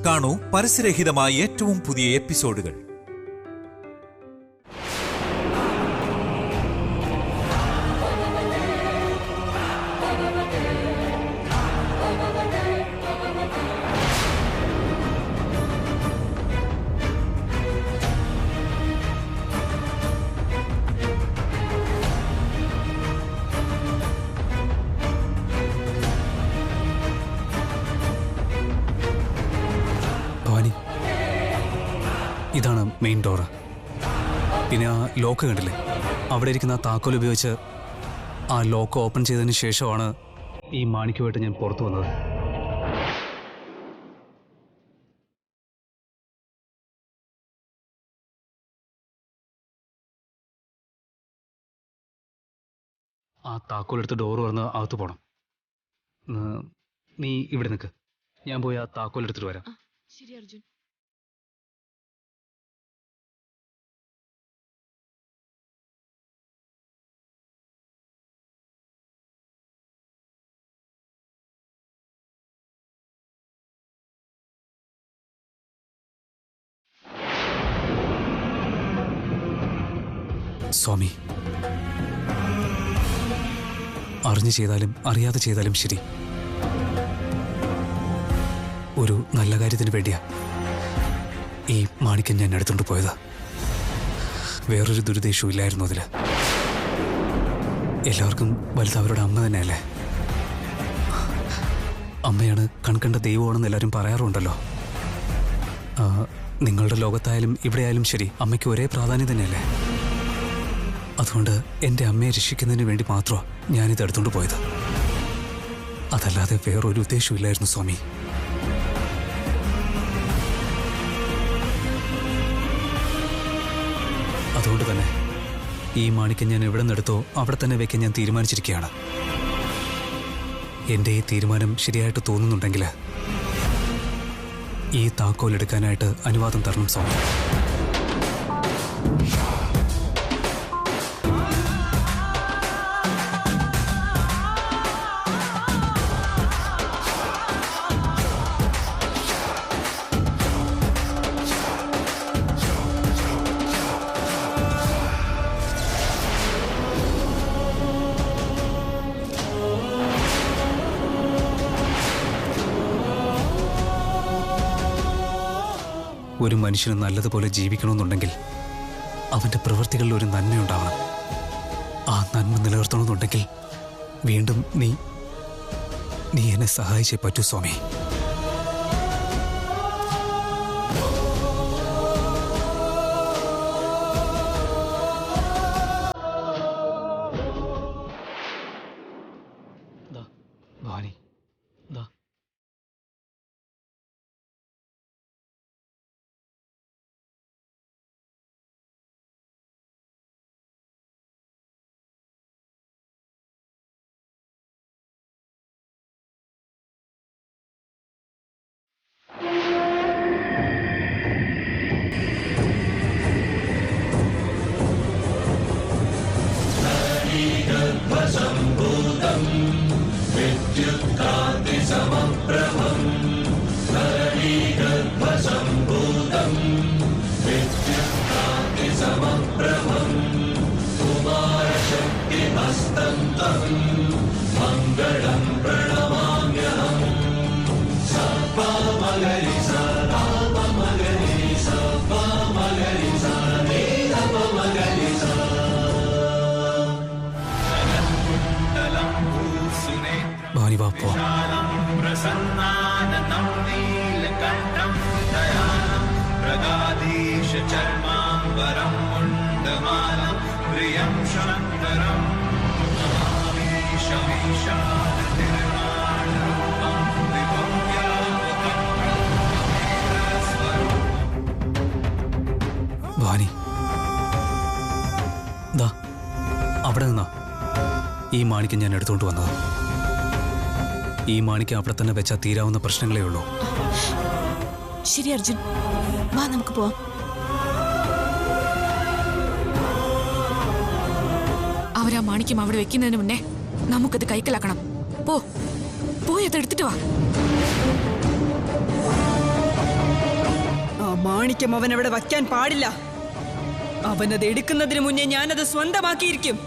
കാണൂ പരസ്യരഹിതമായ ഏറ്റവും പുതിയ എപ്പിസോഡുകൾ. ഇതാണ് മെയിൻ ഡോറ്. പിന്നെ ആ ലോക്ക് കണ്ടില്ലേ, അവിടെ ഇരിക്കുന്ന ആ താക്കോൽ ഉപയോഗിച്ച് ആ ലോക്ക് ഓപ്പൺ ചെയ്തതിന് ശേഷമാണ് ഈ മാണിക്കുമായിട്ട് ഞാൻ പുറത്തു വന്നത്. ആ താക്കോൽ എടുത്ത് ഡോറ് തുറന്ന് അകത്ത് പോകണം. നീ ഇവിടെ നിൽക്ക്, ഞാൻ പോയി ആ താക്കോൽ എടുത്തിട്ട് വരാം. ശരി അർജുൻ. സ്വാമി, അറിഞ്ഞു ചെയ്താലും അറിയാതെ ചെയ്താലും ശരി, ഒരു നല്ല കാര്യത്തിന് വേണ്ടിയാ ഈ മാണിക്യം ഞാൻ എടുത്തുകൊണ്ട് പോയത്. വേറൊരു ദുരുദ്ദേശവും ഇല്ലായിരുന്നു അതില്. എല്ലാവർക്കും വലുത് അവരുടെ അമ്മ തന്നെയല്ലേ. അമ്മയാണ് കൺകണ്ട ദൈവമാണെന്ന് എല്ലാവരും പറയാറുണ്ടല്ലോ. നിങ്ങളുടെ ലോകത്തായാലും ഇവിടെയായാലും ശരി, അമ്മയ്ക്ക് ഒരേ പ്രാധാന്യം തന്നെയല്ലേ. അതുകൊണ്ട് എൻ്റെ അമ്മയെ രക്ഷിക്കുന്നതിന് വേണ്ടി മാത്രമാണ് ഞാനിത് എടുത്തുകൊണ്ട് പോയത്. അതല്ലാതെ വേറൊരു ഉദ്ദേശവും ഇല്ലായിരുന്നു സ്വാമി. അതുകൊണ്ട് തന്നെ ഈ മാണിക്യം ഞാൻ എവിടെ നിന്നെടുത്തോ അവിടെ തന്നെ വയ്ക്കാൻ ഞാൻ തീരുമാനിച്ചിരിക്കുകയാണ്. എൻ്റെ ഈ തീരുമാനം ശരിയായിട്ട് തോന്നുന്നുണ്ടെങ്കിൽ ഈ താക്കോൽ എടുക്കാനായിട്ട് അനുവാദം തരണം സ്വാമി. ഒരു മനുഷ്യന് നല്ലതുപോലെ ജീവിക്കണമെന്നുണ്ടെങ്കിൽ അവൻ്റെ പ്രവൃത്തികളിൽ ഒരു നന്മയുണ്ടാവണം. ആ നന്മ നിലനിർത്തണമെന്നുണ്ടെങ്കിൽ വീണ്ടും നീ എന്നെ സഹായിച്ചേ പറ്റൂ സ്വാമി. ഭവാനി, ഭവാനി വാ പോ. ഭവാനി, ദാ അവിടെ നിന്നാ ഈ മാണിക്യം ഞാൻ എടുത്തുകൊണ്ട് വന്നത്. ഈ മാണിക്യം അവിടെ തന്നെ വെച്ചാൽ തീരാവുന്ന പ്രശ്നങ്ങളേ ഉള്ളൂ. ശരി അർജുൻ, വാ നമുക്ക് പോവാം. അവരാ മാണിക്യം അവിടെ വെക്കുന്നതിന് മുന്നേ നമുക്കത് കൈക്കലാക്കണം. പോയി അതെടുത്തിട്ട് വാ. മാണിക്യം അവൻ അവിടെ വയ്ക്കാൻ പാടില്ല. അവനത് എടുക്കുന്നതിന് മുന്നേ ഞാനത് സ്വന്തമാക്കിയിരിക്കും.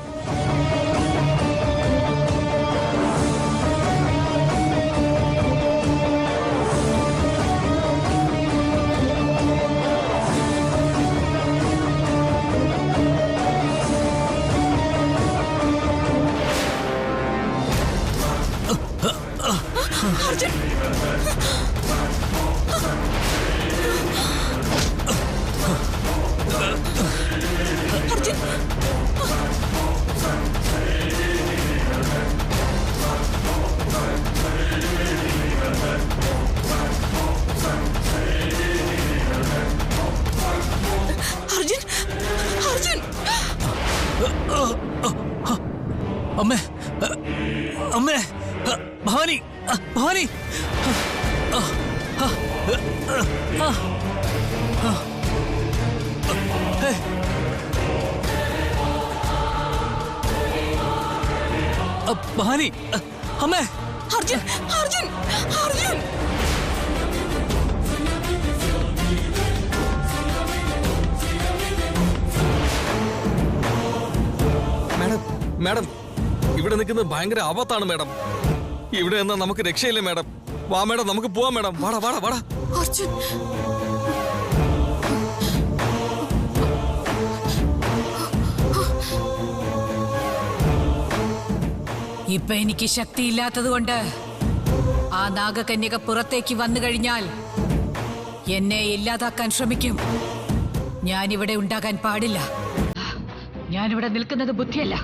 അമ്മേ, അമ്മേ, ഭവാനി, ഭവാനി. ഭവാനി, അമ്മേ. അർജുൻ, അർജുൻ, അർജുൻ. മാഡം, മാഡം, ഇവിടെ നിൽക്കുന്നത് ഭയങ്കര ആപത്താണ് മാഡം. ഇവിടെ നിന്നാ നമുക്ക് രക്ഷയില്ല മാഡം. വാ മാഡം, നമുക്ക് പോവാം മാഡം. വാടാ വാടാ വാടാ. അർജുൻ, ഇപ്പൊ എനിക്ക് ശക്തിയില്ലാത്തത് കൊണ്ട് ആ നാഗകന്യക പുറത്തേക്ക് വന്നു കഴിഞ്ഞാൽ എന്നെ ഇല്ലാതാക്കാൻ ശ്രമിക്കും. ഞാനിവിടെ ഉണ്ടാകാൻ പാടില്ല. ഞാനിവിടെ നിൽക്കുന്നത് ബുദ്ധിയല്ല.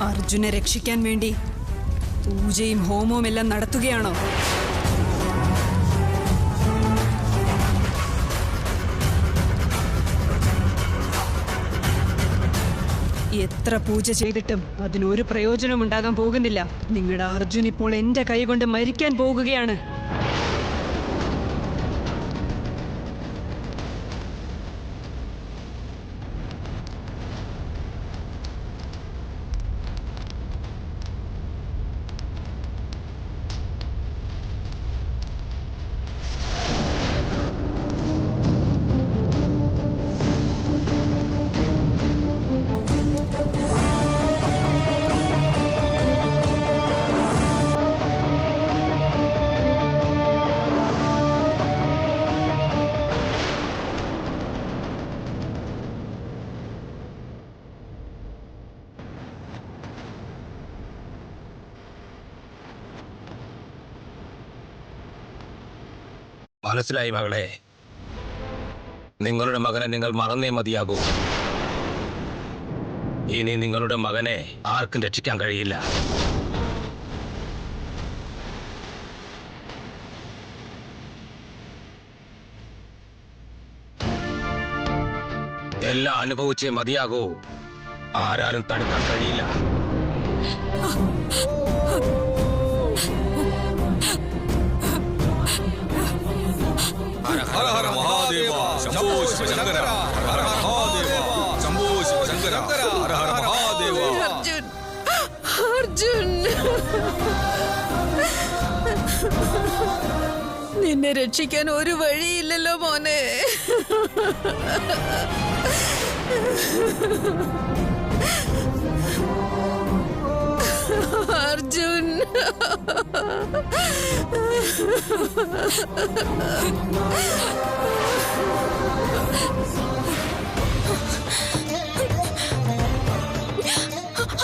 അർജുനെ രക്ഷിക്കാൻ വേണ്ടി പൂജയും ഹോമവും എല്ലാം നടത്തുകയാണോ? എത്ര പൂജ ചെയ്തിട്ടും അതിനൊരു പ്രയോജനം ഉണ്ടാകാൻ പോകുന്നില്ല. നിങ്ങളുടെ അർജുൻ ഇപ്പോൾ എന്റെ കൈ കൊണ്ട് മരിക്കാൻ പോകുകയാണ്. മനസ്സിലായി മകളെ. നിങ്ങളുടെ മകനെ നിങ്ങൾ മറന്നേ മതിയാകൂ. ഇനി നിങ്ങളുടെ മകനെ ആർക്കും രക്ഷിക്കാൻ കഴിയില്ല. എല്ലാം അനുഭവിച്ചേ മതിയാകൂ. ആരാലും തടുക്കാൻ കഴിയില്ല. ഹര ഹര മഹാദേവ ശംഭോ ശിവശങ്കര. ഹര ഹര മഹാദേവ ശംഭോ ശിവശങ്കര. ഹര ഹര മഹാദേവ. അർജുൻ, അർജുൻ. നിന്നെ രക്ഷിക്കാൻ ഒരു വഴിയില്ലല്ലോ മോനെ. അർജുൻ,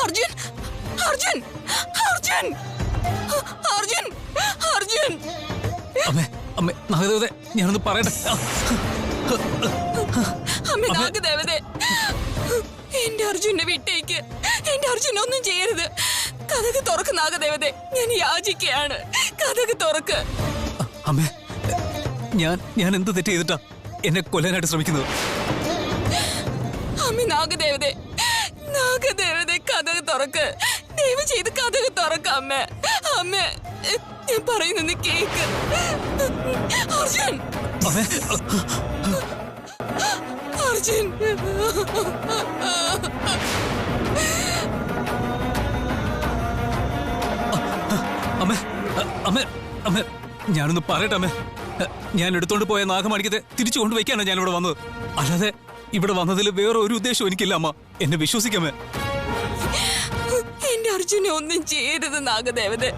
അർജുൻ, അർജുൻ, അർജുൻ, അർജുൻ, അർജുൻ. അമ്മേ, അമ്മേ, നാഗദേവതേ, ഞാനൊന്ന് പറയട്ടെ. അമ്മ നാഗദേവതേ, എന്റെ അർജുനെ വിട്ടേക്ക്. എന്റെ അർജുൻ ഒന്നും ചെയ്യരുത്. കഥക് തുറക്ക് നാഗദേവതേ, ഞാൻ യാചിക്കുകയാണ്. കഥക് തുറക്ക്. അമ്മേ, ഞാൻ എന്ത് തെറ്റ് ചെയ്തിട്ടാ എന്നെ കൊല്ലാനായിട്ട് ശ്രമിക്കുന്നത്? അമ്മ നാഗദേവതേ, നാഗദേവതേ, കഥക് തുറക്ക്. ദയവ് ചെയ്ത് കഥക് തുറക്ക അമ്മ. അമ്മ, ഞാൻ പറയുന്നത് കേക്ക്. അർജുൻ, അമ്മേ, അർജുൻ. അമ്മേ, അമ്മേ, അമ്മേ, ഞാനൊന്ന് പറയട്ടെ അമ്മേ. ഞാൻ എടുത്തോണ്ട് പോയ നാഗമാണിക്കത്തെ തിരിച്ചു കൊണ്ടുവയ്ക്കാനാണ് ഞാൻ ഇവിടെ വന്നത്. അല്ലാതെ ഇവിടെ വന്നതിൽ വേറെ ഒരു ഉദ്ദേശവും എനിക്കില്ല അമ്മ. എന്നെ വിശ്വസിക്കാമേ. എന്റെ അർജുനെ ഒന്നും ചെയ്യരുത് നാഗദേവതേ.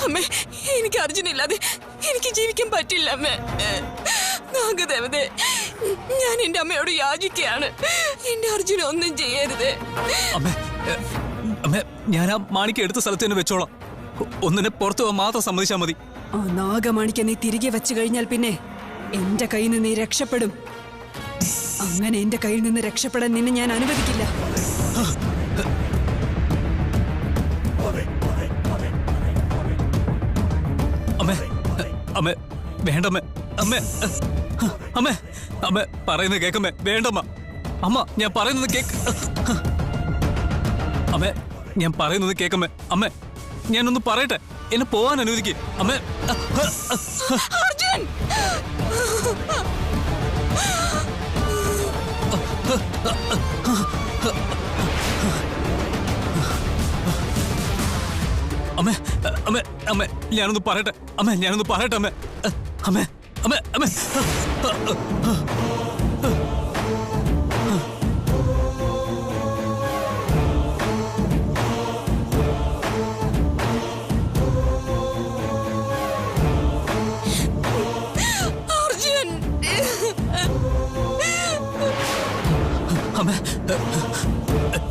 അമ്മേ, എനിക്ക് അർജുനില്ലാതെ എനിക്ക് ജീവിക്കാൻ പറ്റില്ല അമ്മേ. നാഗദേവതേ, ഞാൻ എന്റെ അമ്മയോട് യാചിക്കുകയാണ്. എന്റെ അർജുനെ ഒന്നും ചെയ്യരുത്. അമ്മേ, അമ്മേ, ഞാൻ ആ മാണിക്ക എടുത്ത സ്ഥലത്ത് തന്നെ വെച്ചോളാം. ഒന്നിനെ പുറത്തു പോകാൻ മാത്രം സമ്മതിച്ചാൽ മതി. ആ നാഗമാണിക്ക നീ തിരികെ വെച്ചു കഴിഞ്ഞാൽ പിന്നെ എന്റെ കയ്യിൽ നിന്ന് നീ രക്ഷപ്പെടും. അങ്ങനെ എന്റെ കയ്യിൽ നിന്ന് രക്ഷപ്പെടാൻ നിന്നെ ഞാൻ അനുവദിക്കില്ല. അമ്മേ, അമ്മേ, വേണ്ടമ്മേ. അമ്മേ, അമ്മേ, അമ്മേ, പറയുന്നത് കേക്കമ്മേ. വേണ്ടമ്മ. അമ്മ, ഞാൻ പറയുന്നത് കേക്ക്. അമ്മേ, ഞാൻ പറയുന്നത് കേക്കമ്മേ. അമ്മേ, ഞാനൊന്ന് പറയട്ടെ. എന്നെ പോവാൻ അനുവദിക്കേ അമ്മേ. അർജുൻ, അമ്മേ, അമ്മേ, അമ്മേ, ഞാനൊന്ന് പറയട്ടെ. അമ്മേ, ഞാനൊന്ന് പറയട്ടെ അമ്മേ. അമ്മേ, അമ്മേ, അമ്മേ. അർജുൻ. അമ്മേ,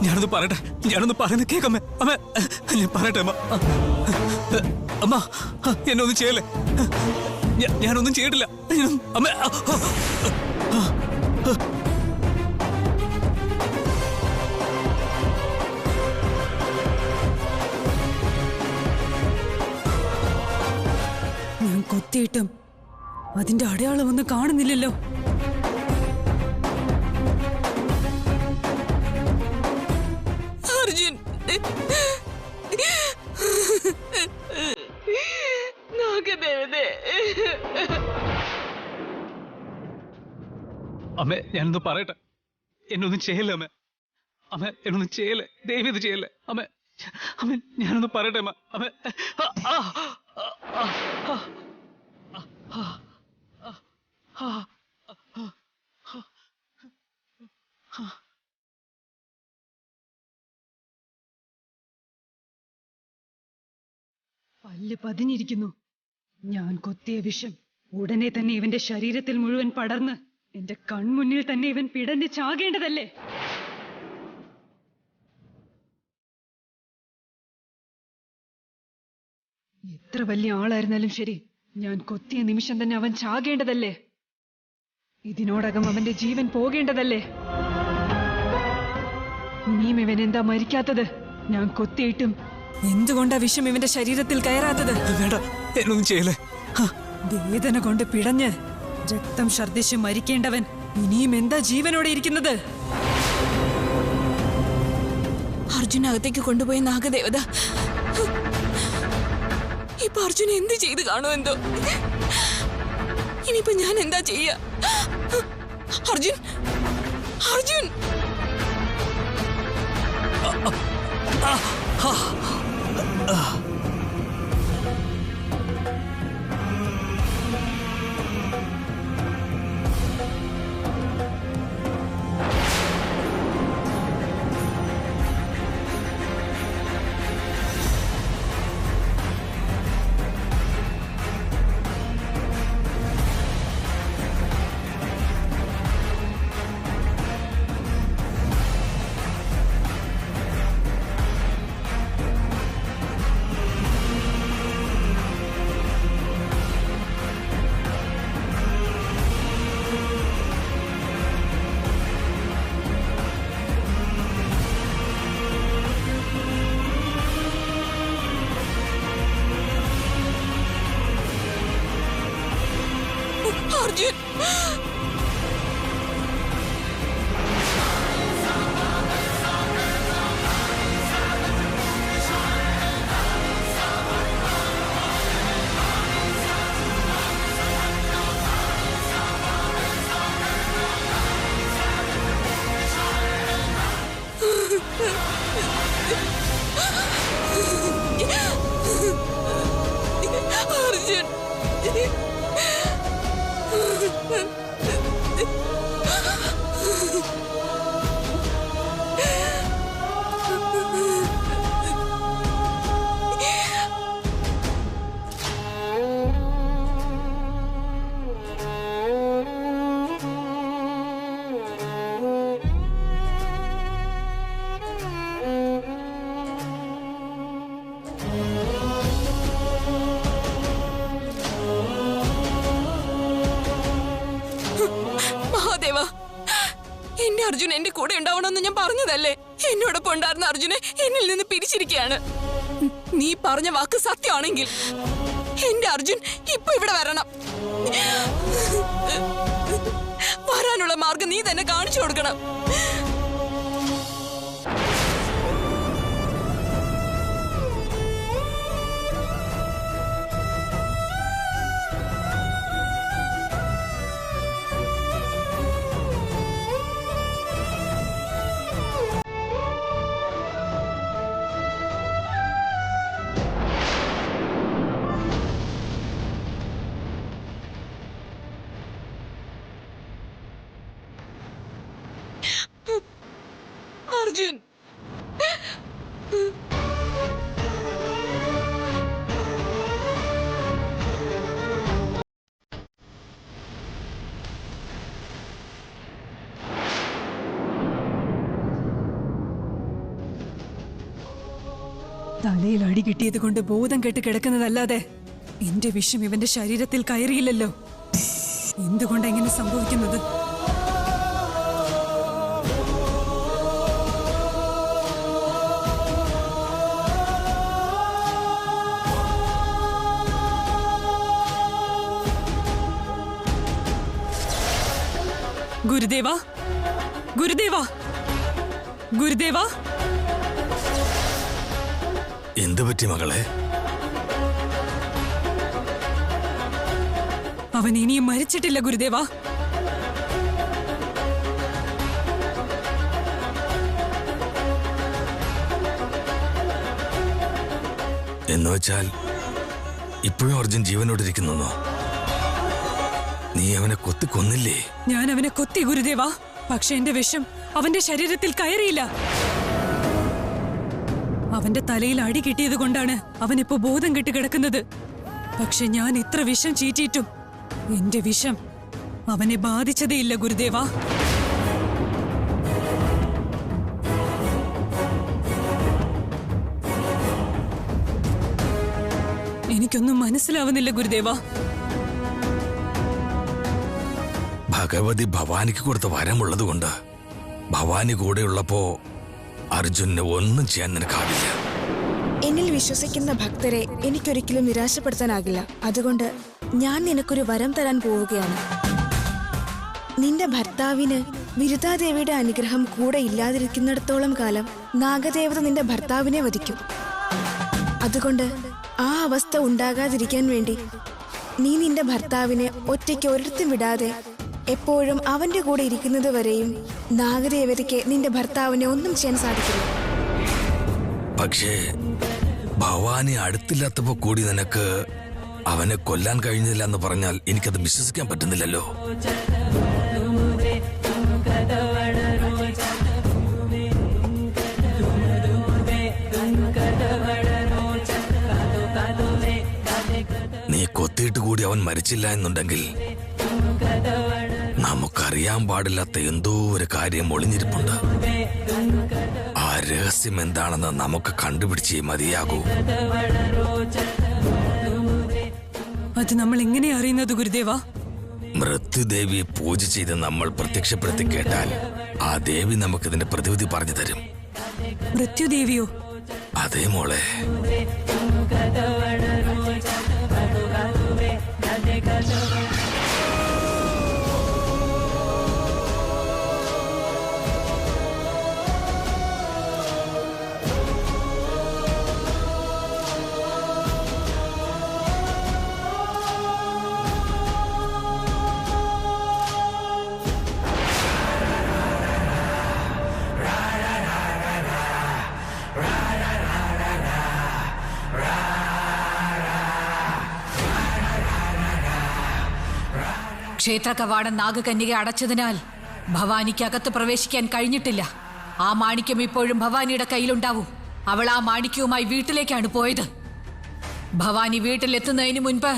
ഞാനൊന്ന് പറയട്ടെ. ഞാനൊന്ന് പറയുന്നത് കേക്കമ്മേ. അമ്മേ, ഞാൻ പറയട്ടെ അമ്മ. അമ്മ, എന്നെ ഒന്നും ചെയ്യല്ലേ. ഞാനൊന്നും ചെയ്തിട്ടില്ല. അമ്മേ, ഞാൻ കൊത്തിയിട്ടും അതിന്റെ അടയാളം ഒന്നും കാണുന്നില്ലല്ലോ. അർജുൻ, നാഗദേവതേ. അമ്മേ, ഞാനൊന്ന് പറയട്ടെ. എന്നൊന്നും ചെയ്യല്ലേ അമ്മേ. അമ്മേ, എന്നൊന്നും ചെയ്യല്ലേ. ദയവ് ഇത് ചെയ്യല്ലേ അമ്മേ. അമ്മേ, ഞാനൊന്ന് പറയട്ടെ അമ്മ. അമ്മേ, പല്ല് പതിഞ്ഞിരിക്കുന്നു. ഞാൻ കൊത്തിയ വിഷം ഉടനെ തന്നെ ഇവന്റെ ശരീരത്തിൽ മുഴുവൻ പടർന്ന് എന്റെ കൺമുന്നിൽ തന്നെ ഇവൻ പിടഞ്ഞ് ചാകേണ്ടതല്ലേ? എത്ര വലിയ ആളായിരുന്നാലും ശരി, ഞാൻ കൊത്തിയ നിമിഷം തന്നെ അവൻ ചാകേണ്ടതല്ലേ? ഇതിനോടകം അവന്റെ ജീവൻ പോകേണ്ടതല്ലേ? ഇനിയും ഇവൻ എന്താ മരിക്കാത്തത്? ഞാൻ കൊത്തിയിട്ടും എന്തുകൊണ്ടാ വിഷം ഇവന്റെ ശരീരത്തിൽ കയറാത്തത്? വേണ്ട, എന്നൊന്നും ചെയ്യല്ലേ. വേദന കൊണ്ട് പിടഞ്ഞ് രക്തം ഛർദ്ദിച്ച് മരിക്കേണ്ടവൻ ഇനിയും എന്താ ജീവനോടെ ഇരിക്കുന്നത്? അർജുനകത്തേക്ക് കൊണ്ടുപോയ നാഗദേവത ഇപ്പൊ അർജുൻ എന്ത് ചെയ്ത് കാണുമെന്തോ. ഇനിയിപ്പോ ഞാൻ എന്താ ചെയ്യാ? അർജുൻ, അർജുൻ. അർജുൻ. അർജുൻ, മഹാദേവ, എന്റെ അർജുൻ എന്റെ കൂടെ ഉണ്ടാവണമെന്ന് ഞാൻ പറഞ്ഞതല്ലേ? എന്നോടൊപ്പം ഉണ്ടായിരുന്ന അർജുനെ എന്നിൽ നിന്ന് പിരിച്ചിരിക്കുകയാണ്. നീ പറഞ്ഞ വാക്ക് സത്യമാണെങ്കിൽ എന്റെ അർജുൻ ഇപ്പൊ ഇവിടെ വരണം. വരാനുള്ള മാർഗം നീ തന്നെ കാണിച്ചു കൊടുക്കണം. അർജുൻ, തലയിൽ അടി കിട്ടിയത് കൊണ്ട് ബോധം കെട്ട് കിടക്കുന്നതല്ലാതെ എന്റെ വിഷം ഇവന്റെ ശരീരത്തിൽ കയറിയില്ലല്ലോ. എന്തുകൊണ്ട് എങ്ങനെ സംഭവിക്കുന്നത്? ഗുരുദേവ, ഗുരുദേവ, ഗുരുദേവ. എന്തു പറ്റി മകളെ? അവൻ ഇനിയും മരിച്ചിട്ടില്ല ഗുരുദേവ. എന്നുവെച്ചാൽ ഇപ്പോഴും അർജുൻ ജീവനോടിരിക്കുന്നോ? നീ അവനെ കൊന്നില്ലേ? ഞാൻ അവനെ കൊത്തി ഗുരുദേവ. പക്ഷെ എന്റെ വിഷം അവന്റെ ശരീരത്തിൽ കയറിയില്ല. അവന്റെ തലയിൽ അടി കിട്ടിയത് കൊണ്ടാണ് അവനിപ്പോ ബോധം കെട്ട് കിടക്കുന്നത്. പക്ഷെ ഞാൻ ഇത്ര വിഷം ചീറ്റിയിട്ടും എന്റെ വിഷം അവനെ ബാധിച്ചതേയില്ല ഗുരുദേവ. എനിക്കൊന്നും മനസ്സിലാവുന്നില്ല ഗുരുദേവ. ഭഗവതി ഭവാനിക്ക് കൊടുത്ത വരമുള്ളത് കൊണ്ട് ഭവാനി കൂടെയുള്ളപ്പോ അർജുനെ ഒന്നും ചെയ്യാൻ നിനക്കാവില്ല. എന്നിൽ വിശ്വസിക്കുന്ന ഭക്തരെ എനിക്കൊരിക്കലും നിരാശപ്പെടുത്താനാകില്ല. അതുകൊണ്ട് ഞാൻ നിനക്കൊരു വരം തരാൻ പോവുകയാണ്. നിന്റെ ഭർത്താവിന് വിരുതാദേവിയുടെ അനുഗ്രഹം കൂടെ ഇല്ലാതിരിക്കുന്നിടത്തോളം കാലം നാഗദേവത നിന്റെ ഭർത്താവിനെ വധിക്കും. അതുകൊണ്ട് ആ അവസ്ഥ ഉണ്ടാകാതിരിക്കാൻ വേണ്ടി നീ നിന്റെ ഭർത്താവിനെ ഒറ്റയ്ക്ക് ഒരിടത്തും വിടാതെ എപ്പോഴും അവന്റെ കൂടെ ഇരിക്കുന്നത് വരെയും നാഗദേവതയ്ക്ക് നിന്റെ ഭർത്താവിനെ ഒന്നും ചെയ്യാൻ സാധിക്കില്ല. പക്ഷേ ഭവാനി അടുത്തില്ലാത്തപ്പോ കൂടി നിനക്ക് അവനെ കൊല്ലാൻ കഴിഞ്ഞില്ല എന്ന് പറഞ്ഞാൽ എനിക്കത് വിശ്വസിക്കാൻ പറ്റുന്നില്ലല്ലോ. നീ കൊത്തിയിട്ട് കൂടി അവൻ മരിച്ചില്ല എന്നുണ്ടെങ്കിൽ നമുക്കറിയാൻ പാടില്ലാത്ത എന്തോ ഒരു കാര്യം ഒളിഞ്ഞിരിപ്പുണ്ട്. ആ രഹസ്യം എന്താണെന്ന് നമുക്ക് കണ്ടുപിടിച്ചേ മതിയാകൂ. അത് നമ്മൾ എങ്ങനെ അറിയുന്നത് ഗുരുദേവ? മൃത്യുദേവിയെ പൂജ ചെയ്ത് നമ്മൾ പ്രത്യക്ഷപ്പെടുത്തി കേട്ടാൽ ആ ദേവി നമുക്കിതിന്റെ പ്രതിവിധി പറഞ്ഞു തരും. മൃത്യുദേവിയോ? അതേ മോളെ. ക്ഷേത്ര കവാടം നാഗകന്യക അടച്ചതിനാൽ ഭവാനിക്ക് അകത്ത് പ്രവേശിക്കാൻ കഴിഞ്ഞിട്ടില്ല. ആ മാണിക്യം ഇപ്പോഴും ഭവാനിയുടെ കയ്യിലുണ്ടാവും. അവൾ ആ മാണിക്യവുമായി വീട്ടിലേക്കാണ് പോയത്. ഭവാനി വീട്ടിലെത്തുന്നതിന് മുൻപ്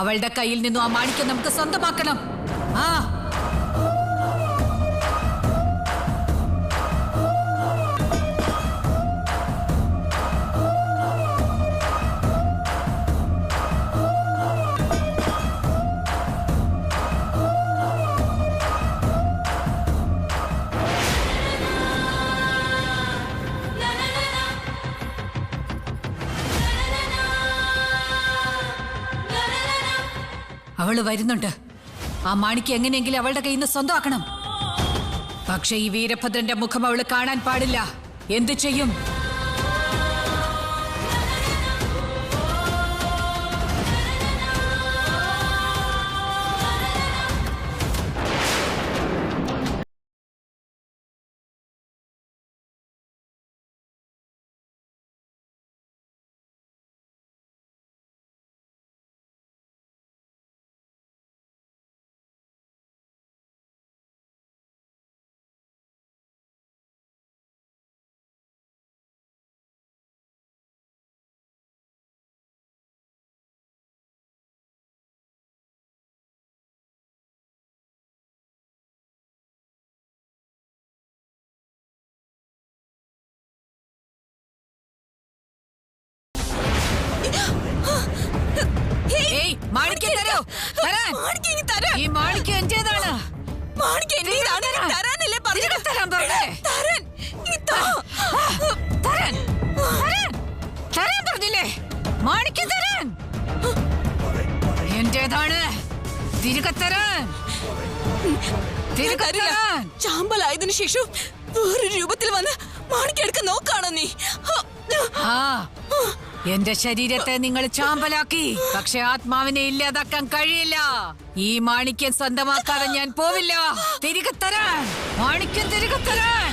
അവളുടെ കയ്യിൽ നിന്നും ആ മാണിക്യം നമുക്ക് സ്വന്തമാക്കണം. ആ അവള് വരുന്നുണ്ട്. ആ മാണിക്ക് എങ്ങനെയെങ്കിലും അവളുടെ കയ്യിൽ നിന്ന് സ്വന്തമാക്കണം. പക്ഷെ ഈ വീരഭദ്രന്റെ മുഖം അവള് കാണാൻ പാടില്ല. എന്തു ചെയ്യും? ഈ മാണിക്യം എന്റേതാണ്. പറഞ്ഞില്ലേ? മാണിക്യം തരാൻ എന്റേതാണ്. തിരികെ തരാൻ. ചാമ്പലായതിനു ശേഷം വേറൊരു രൂപത്തിൽ വന്ന് മാണിക്യം എടുക്കാൻ നോക്കാണോ നീ? എന്റെ ശരീരത്തെ നിങ്ങൾ ചാമ്പലാക്കി, പക്ഷെ ആത്മാവിനെ ഇല്ലാതാക്കാൻ കഴിയില്ല. ഈ മാണിക്യം സ്വന്തമാക്കാതെ ഞാൻ പോവില്ല. തിരികെ തരാൻ. മാണിക്യം തിരികെ തരാൻ.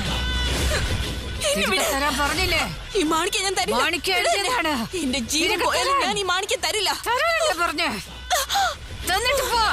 തിരികെ തരാൻ പറഞ്ഞില്ലേ? ഈ മാണിക്യം ഞാൻ തരില്ല. മാണിക്യം എന്റേതാണ്. എന്റെ ജീവൻ പോയാലും ഞാൻ ഈ മാണിക്യം തരില്ല. തരാനല്ലേ പറഞ്ഞേ? തന്നിട്ട് പോ.